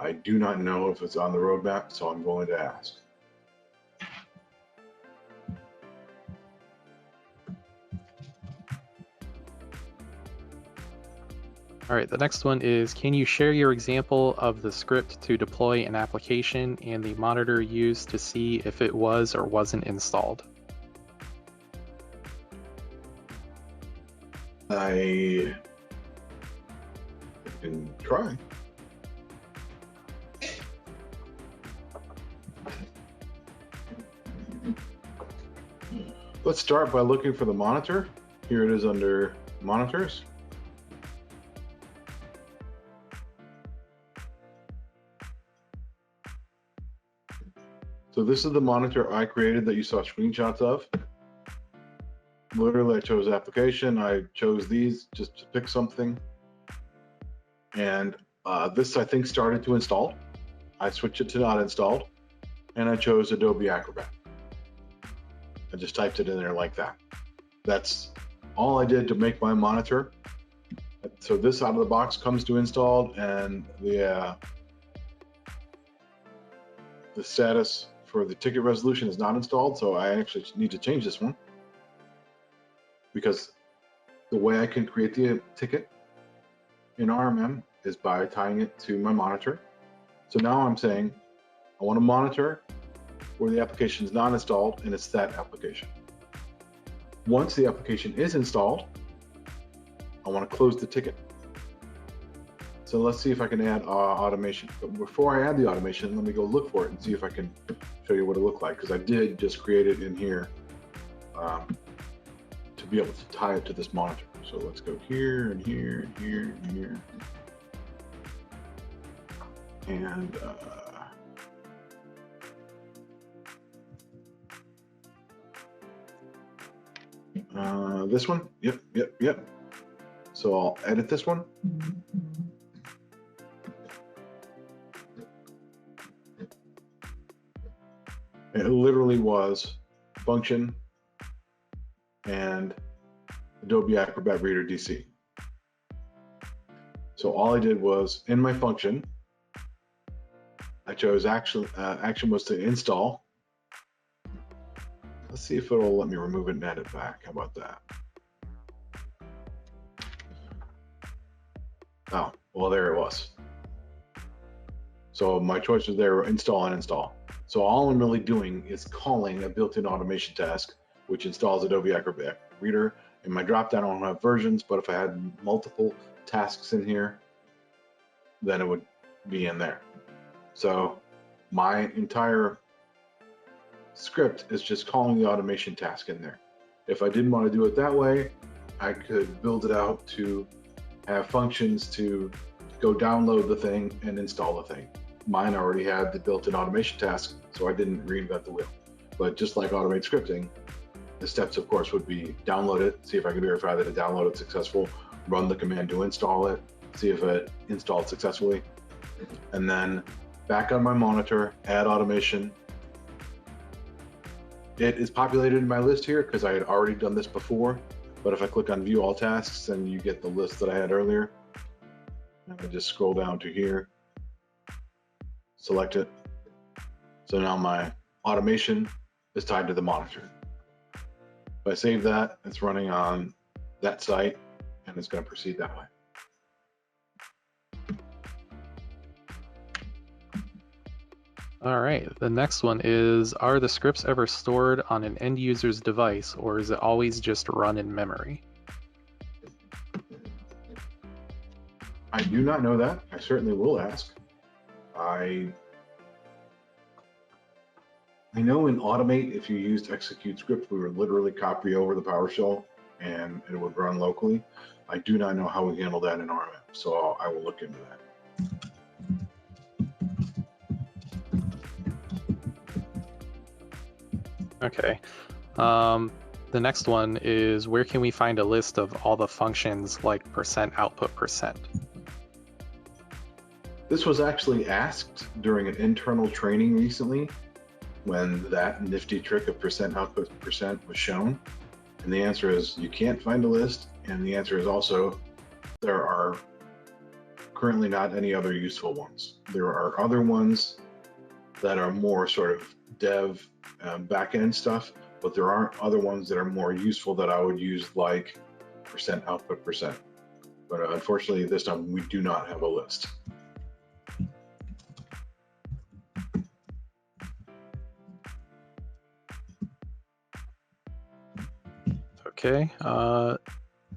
I do not know if it's on the roadmap, so I'm going to ask. All right, the next one is, can you share your example of the script to deploy an application and the monitor used to see if it was or wasn't installed? I can try. Let's start by looking for the monitor. Here it is under monitors. So this is the monitor I created that you saw screenshots of. Literally, I chose application. I chose these just to pick something. And this, I think, started to install. I switched it to not installed. And I chose Adobe Acrobat. I just typed it in there like that. That's all I did to make my monitor. So this out of the box comes to installed, and the status for the ticket resolution is not installed. So I actually need to change this one, because the way I can create the ticket in RMM is by tying it to my monitor. So now I'm saying I want to monitor where the application is not installed, and it's that application. Once the application is installed, I want to close the ticket. So let's see if I can add automation. But before I add the automation, let me go look for it and see if I can show you what it looked like, because I did just create it in here to be able to tie it to this monitor. So let's go here and here and here and here. And this one, yep. So I'll edit this one. It literally was function and Adobe Acrobat Reader DC. So all I did was, in my function, I chose action was to install. Let's see if it'll let me remove it and add it back. How about that? Oh, well, there it was. So my choices there were install and install. So all I'm really doing is calling a built-in automation task, which installs Adobe Acrobat Reader. In my dropdown, I don't have versions, but if I had multiple tasks in here, then it would be in there. So my entire script is just calling the automation task in there. If I didn't want to do it that way, I could build it out to have functions to go download the thing and install the thing. Mine already had the built-in automation task, so I didn't reinvent the wheel. But just like automate scripting, the steps, of course, would be download it, see if I can verify that it downloaded successful, run the command to install it, see if it installed successfully, and then back on my monitor, add automation. It is populated in my list here because I had already done this before, but if I click on view all tasks, then you get the list that I had earlier. And I just scroll down to here, select it. So now my automation is tied to the monitor. If I save that, it's running on that site, and it's going to proceed that way. All right, the next one is, are the scripts ever stored on an end user's device, or is it always just run in memory? I do not know that. I certainly will ask. I I know in Automate, if you used execute script, we would literally copy over the PowerShell and it would run locally. I do not know how we handle that in RMM, so I will look into that. Okay. The next one is, where can we find a list of all the functions like %output%? This was actually asked during an internal training recently when that nifty trick of %output% was shown. And the answer is you can't find a list. And the answer is also there are currently not any other useful ones. There are other ones that are more sort of dev backend stuff, but there aren't other ones that are more useful that I would use, like %output%. But unfortunately, this time we do not have a list. Okay.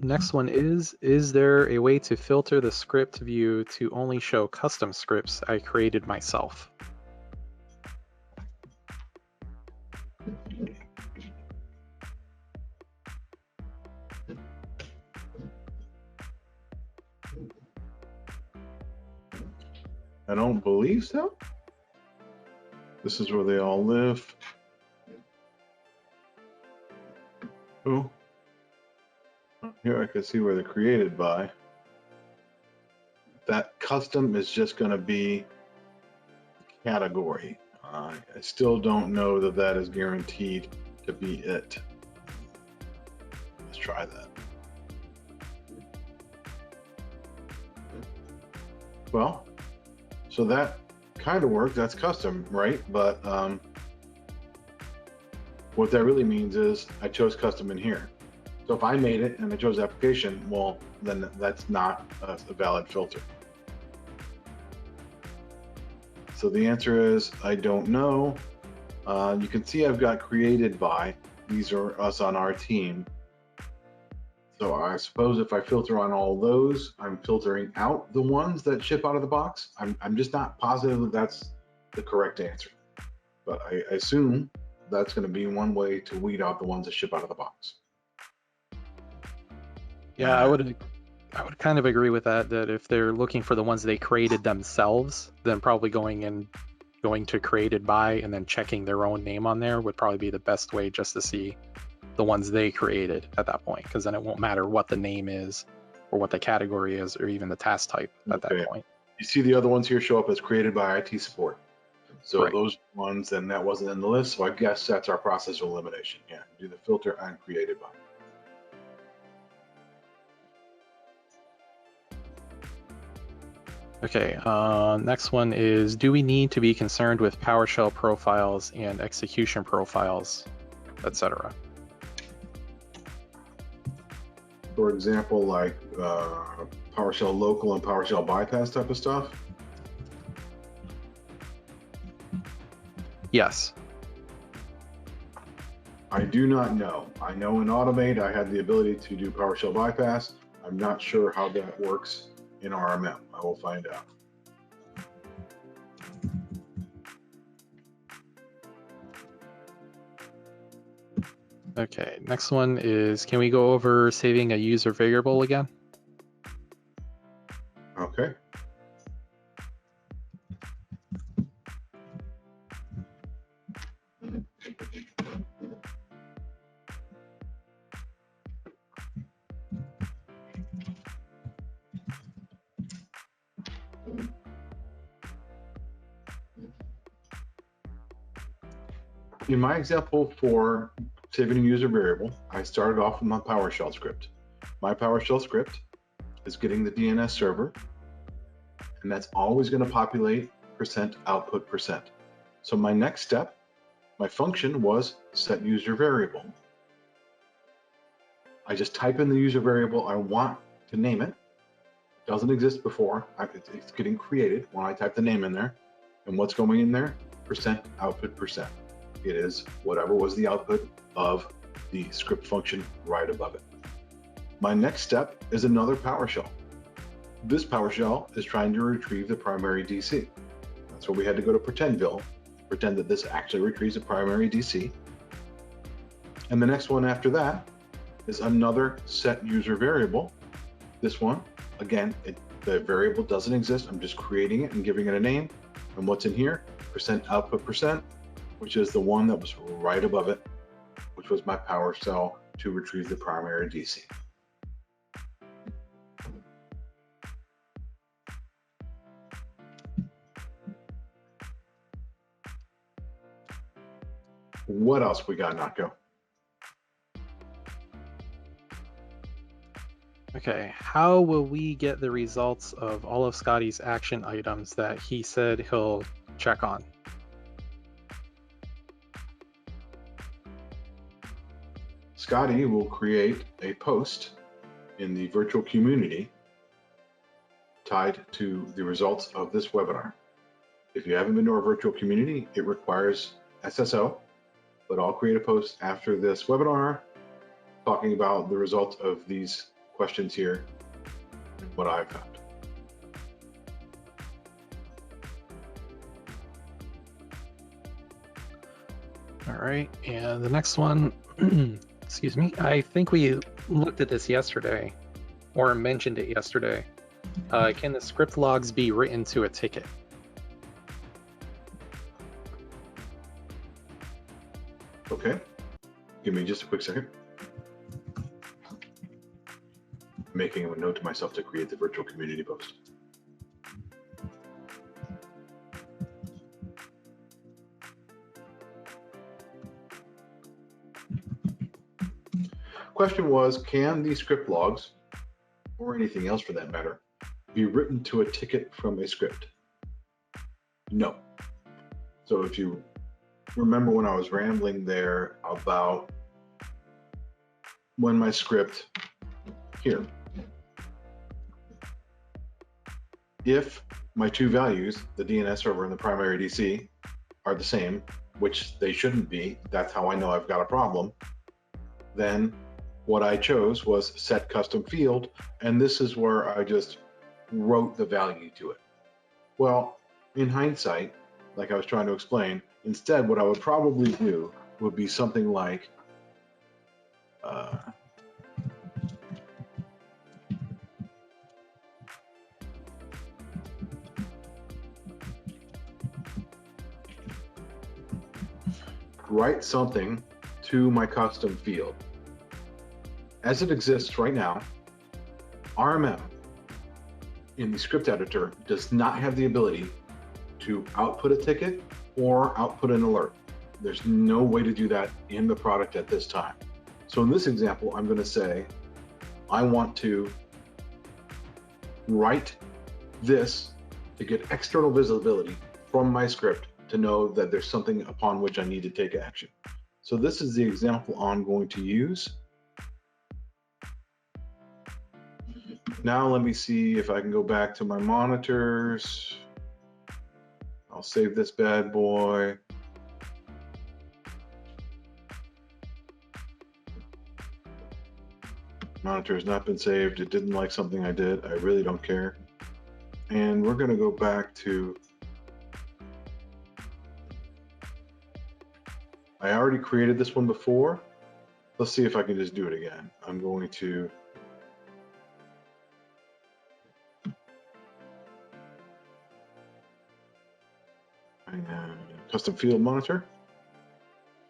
Next one is there a way to filter the script view to only show custom scripts I created myself? I don't believe so. This is where they all live. Oh, here I can see where they're created by. That custom is just going to be category. I still don't know that that is guaranteed to be it. Let's try that. Well, so that kind of works. That's custom, right? But what that really means is I chose custom in here. So if I made it and I chose application, well, then that's not a valid filter. So the answer is I don't know. You can see I've got created by. These are us on our team. So I suppose if I filter on all those, I'm filtering out the ones that ship out of the box. I'm just not positive that that's the correct answer. But I assume that's going to be one way to weed out the ones that ship out of the box. Yeah, I would kind of agree with that if they're looking for the ones they created themselves, then probably going to created by and then checking their own name on there would probably be the best way, just to see the ones they created at that point, because then it won't matter what the name is or what the category is or even the task type at that point. You see the other ones here show up as created by IT support. So right. Those ones, and that wasn't in the list, so I guess that's our process of elimination. Yeah, do the filter on created by. Okay, next one is, do we need to be concerned with PowerShell profiles and execution profiles, etc.? For example, like PowerShell local and PowerShell bypass type of stuff? Yes. I do not know. I know in Automate I had the ability to do PowerShell bypass. I'm not sure how that works in RMM. I will find out. Okay, next one is, can we go over saving a user variable again? Okay. In my example for saving a user variable, I started off with my PowerShell script. My PowerShell script is getting the DNS server, and that's always going to populate %output%. So my next step, my function was set user variable. I just type in the user variable I want to name it. It doesn't exist before. It's getting created when I type the name in there. And what's going in there? %output%. It is whatever was the output of the script function right above it. My next step is another PowerShell. This PowerShell is trying to retrieve the primary DC. That's where we had to go to Pretendville pretend that this actually retrieves a primary DC. And the next one after that is another set user variable. This one, again, the variable doesn't exist. I'm just creating it and giving it a name. And what's in here? %output%, which is the one that was right above it, which was my power cell to retrieve the primary DC. What else we got, Nako? Okay, how will we get the results of all of Scotty's action items that he said he'll check on? Scotty will create a post in the virtual community tied to the results of this webinar. If you haven't been to our virtual community, it requires SSO, but I'll create a post after this webinar talking about the results of these questions here and what I've found. All right, and the next one, excuse me, I think we looked at this yesterday or mentioned it yesterday. Can the script logs be written to a ticket? Okay, give me just a quick second. Making a note to myself to create the virtual community post. Question was, can these script logs, or anything else for that matter, be written to a ticket from a script? No. So if you remember when I was rambling there about when my script here, if my two values, the DNS server and the primary DC, are the same, which they shouldn't be, that's how I know I've got a problem, then what I chose was set custom field, and this is where I just wrote the value to it. Well, in hindsight, like I was trying to explain, instead what I would probably do would be something like write something to my custom field. As it exists right now, RMM in the script editor does not have the ability to output a ticket or output an alert. There's no way to do that in the product at this time. So in this example, I'm going to say, I want to write this to get external visibility from my script to know that there's something upon which I need to take action. So this is the example I'm going to use. Now let me see if I can go back to my monitors. I'll save this bad boy. Monitor has not been saved. It didn't like something I did. I really don't care. And we're going to go back to, I already created this one before. Let's see if I can just do it again. I'm going to custom field monitor.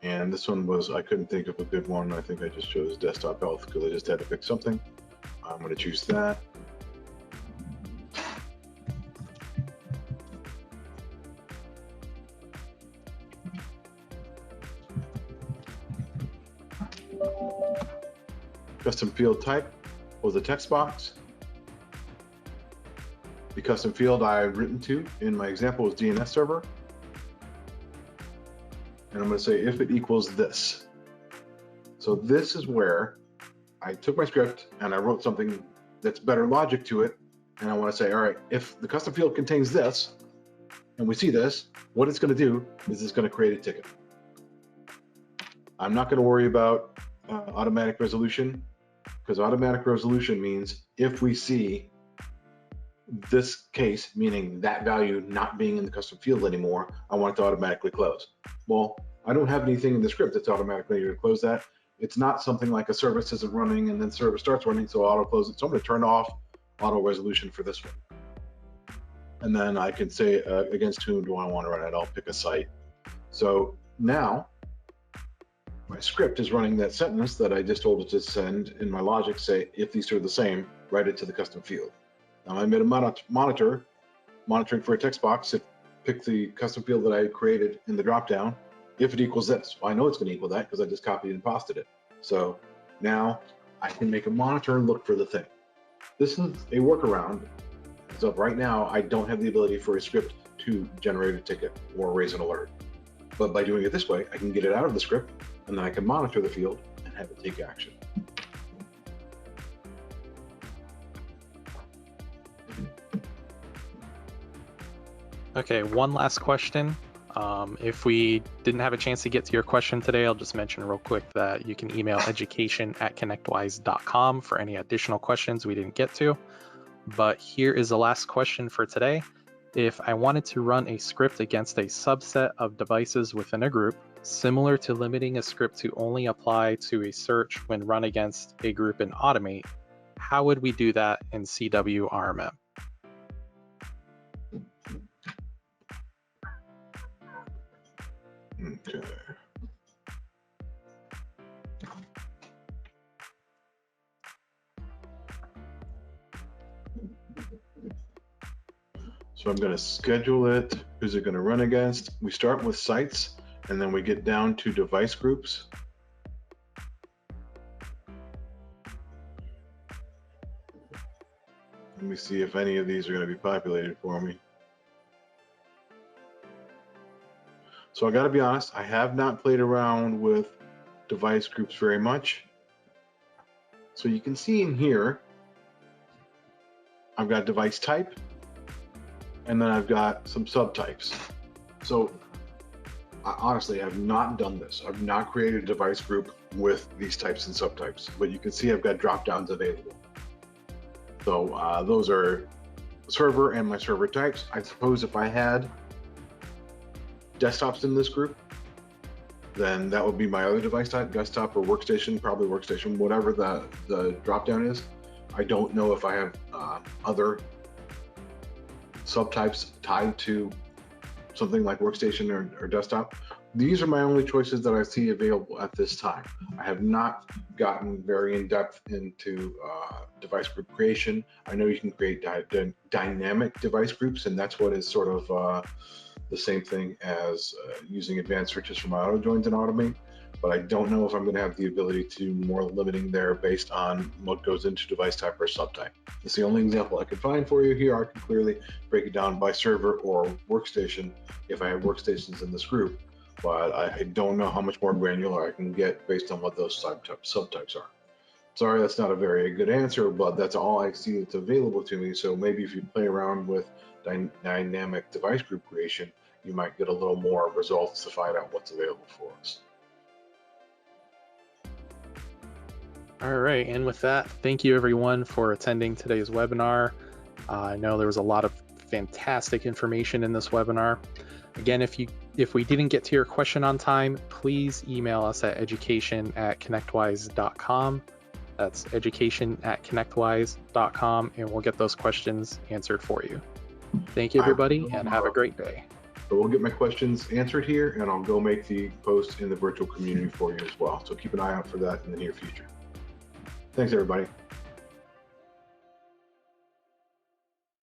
And this one was, I couldn't think of a good one. I think I just chose desktop health because I just had to pick something. I'm going to choose that. Custom field type was a text box. The custom field I've written to in my example is DNS server. And I'm going to say if it equals this. So this is where I took my script and I wrote something that's better logic to it. And I want to say, all right, if the custom field contains this, and we see this, what it's going to do is it's going to create a ticket. I'm not going to worry about automatic resolution, because automatic resolution means if we see this case, meaning that value not being in the custom field anymore, I want it to automatically close. Well, I don't have anything in the script that's automatically going to close that. It's not something like a service isn't running and then service starts running, so auto close it. So I'm going to turn off auto resolution for this one. And then I can say against whom do I want to run it? I'll pick a site. So now my script is running that sentence that I just told it to send in my logic, say, if these two are the same, write it to the custom field. Now I made a monitoring for a text box. Pick the custom field that I created in the dropdown. If it equals this, well, I know it's going to equal that because I just copied and pasted it. So now I can make a monitor look for the thing. This is a workaround. So right now, I don't have the ability for a script to generate a ticket or raise an alert. But by doing it this way, I can get it out of the script, and then I can monitor the field and have it take action. Okay, one last question. If we didn't have a chance to get to your question today, I'll just mention real quick that you can email education@connectwise.com for any additional questions we didn't get to. But here is the last question for today. If I wanted to run a script against a subset of devices within a group, similar to limiting a script to only apply to a search when run against a group in Automate, how would we do that in CW RMM? Okay. So I'm going to schedule it. Who's it going to run against? We start with sites, and then we get down to device groups. Let me see if any of these are going to be populated for me. So I got to be honest, I have not played around with device groups very much. So you can see in here, I've got device type, and then I've got some subtypes. So I honestly have not done this. I've not created a device group with these types and subtypes, but you can see I've got drop downs available. So those are server and my server types. I suppose if I had desktops in this group, then that would be my other device type, desktop or workstation, probably workstation, whatever the drop down is. I don't know if I have other subtypes tied to something like workstation or desktop. These are my only choices that I see available at this time. I have not gotten very in depth into device group creation. I know you can create dynamic device groups, and that's what is sort of the same thing as using advanced searches from auto joins and Automate, but I don't know if I'm going to have the ability to more limiting there based on what goes into device type or subtype. It's the only example I could find for you here. I can clearly break it down by server or workstation if I have workstations in this group, but I don't know how much more granular I can get based on what those subtypes are. Sorry, that's not a very good answer, but that's all I see that's available to me. So maybe if you play around with dynamic device group creation, you might get a little more results to find out what's available for us. All right, and with that, thank you everyone for attending today's webinar. I know there was a lot of fantastic information in this webinar. Again, if we didn't get to your question on time, please email us at education@connectwise.com. That's education@connectwise.com, and we'll get those questions answered for you. Thank you, everybody, and have a great day. So we'll get my questions answered here, and I'll go make the post in the virtual community for you as well. So keep an eye out for that in the near future. Thanks, everybody.